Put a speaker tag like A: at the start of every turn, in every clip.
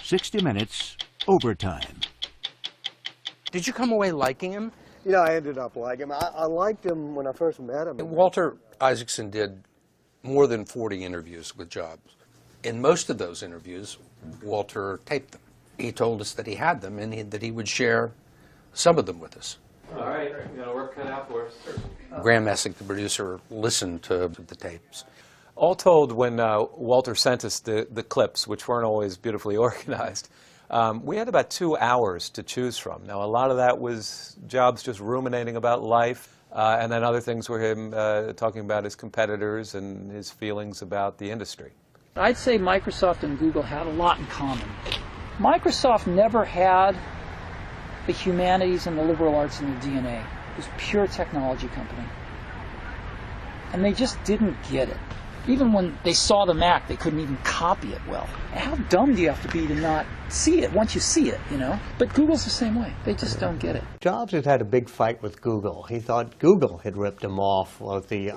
A: 60 Minutes Overtime.
B: Did you come away liking him?
C: Yeah, I ended up liking him. I liked him when I first met him.
B: Walter Isaacson did more than 40 interviews with Jobs. In most of those interviews, Walter taped them. He told us that he had them and that he would share some of them with us.
D: All right, we got our work cut out for us.
B: Graham Messick, the producer, listened to the tapes.
D: All told, when Walter sent us the clips, which weren't always beautifully organized, we had about 2 hours to choose from. Now, a lot of that was Jobs just ruminating about life, and then other things were him talking about his competitors and his feelings about the industry.
E: I'd say Microsoft and Google had a lot in common. Microsoft never had the humanities and the liberal arts in their DNA. It was a pure technology company. And they just didn't get it. Even when they saw the Mac, they couldn't even copy it well. How dumb do you have to be to not see it once you see it, you know? But Google's the same way. They just don't get it.
C: Jobs had had a big fight with Google. He thought Google had ripped him off of the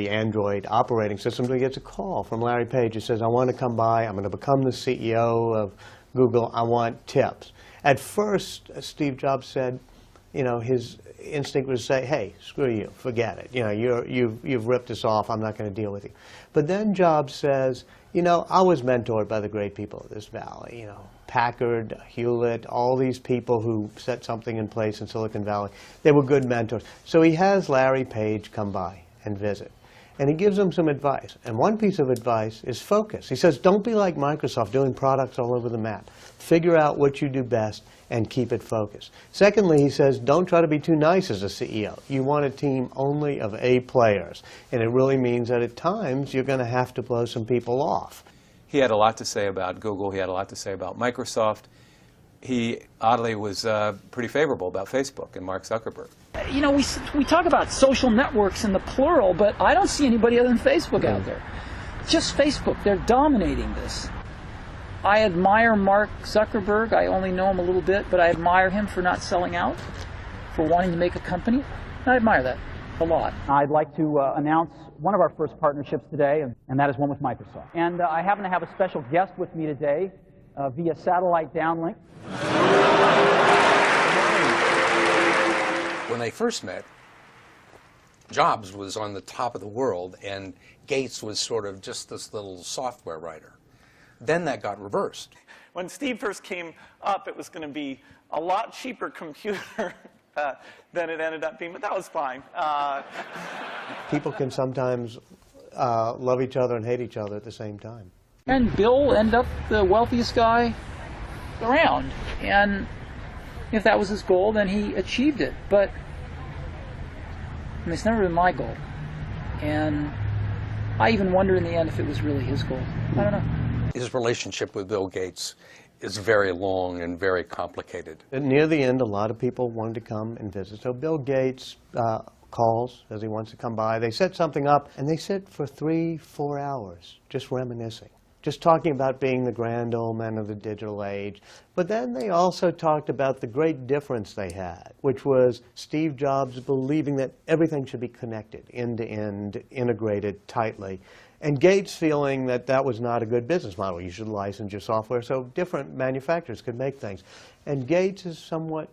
C: Android operating system. So he gets a call from Larry Page. He says, I want to come by. I'm going to become the CEO of Google. I want tips. At first, Steve Jobs said, you know, his instinct was to say, hey, screw you, forget it. You know, you've ripped us off. I'm not going to deal with you. But then Jobs says, you know, I was mentored by the great people of this valley, you know, Packard, Hewlett, all these people who set something in place in Silicon Valley. They were good mentors. So he has Larry Page come by and visit. And he gives him some advice. And one piece of advice is focus. He says, don't be like Microsoft doing products all over the map. Figure out what you do best and keep it focused. Secondly, he says, don't try to be too nice as a CEO. You want a team only of A players. And it really means that at times you're going to have to blow some people off.
D: He had a lot to say about Google. He had a lot to say about Microsoft. He, oddly, was pretty favorable about Facebook and Mark Zuckerberg.
E: You know, we talk about social networks in the plural, but I don't see anybody other than Facebook out there. Just Facebook. They're dominating this. I admire Mark Zuckerberg. I only know him a little bit, but I admire him for not selling out, for wanting to make a company. I admire that a lot.
F: I'd like to announce one of our first partnerships today, and that is one with Microsoft. And I happen to have a special guest with me today via satellite downlink.
B: When they first met, Jobs was on the top of the world, and Gates was sort of just this little software writer. Then that got reversed.
G: When Steve first came up, it was going to be a lot cheaper computer than it ended up being, but that was fine.
C: People can sometimes love each other and hate each other at the same time.
E: And Bill ended up the wealthiest guy around. And if that was his goal, then he achieved it. But I mean, it's never been my goal. And I even wonder in the end if it was really his goal. I don't know.
B: His relationship with Bill Gates is very long and very complicated.
C: And near the end, a lot of people wanted to come and visit. So Bill Gates calls as he wants to come by. They set something up, and they sit for 3-4 hours just reminiscing, just talking about being the grand old men of the digital age. But then they also talked about the great difference they had, which was Steve Jobs believing that everything should be connected, end-to-end, integrated tightly, and Gates feeling that that was not a good business model. You should license your software so different manufacturers could make things. And Gates is somewhat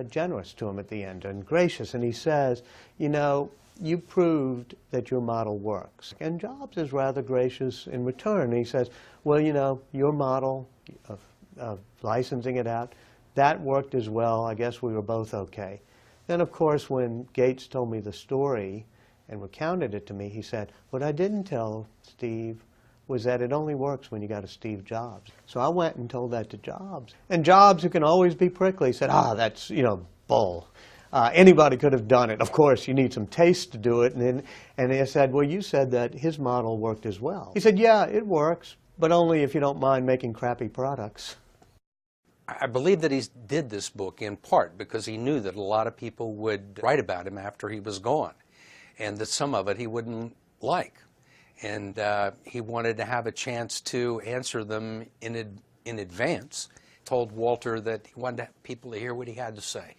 C: generous to him at the end and gracious, and he says, you know, you proved that your model works. And Jobs is rather gracious in return. He says, well, you know, your model of licensing it out, that worked as well. I guess we were both okay. Then, of course, when Gates told me the story and recounted it to me, he said, what I didn't tell Steve was that it only works when you got a Steve Jobs. So I went and told that to Jobs. And Jobs, who can always be prickly, said, that's, you know, bull. Anybody could have done it. Of course, you need some taste to do it. And they said, well, you said that his model worked as well. He said, yeah, it works, but only if you don't mind making crappy products.
B: I believe that he did this book in part because he knew that a lot of people would write about him after he was gone, and that some of it he wouldn't like. And he wanted to have a chance to answer them in advance. Told Walter that he wanted people to hear what he had to say.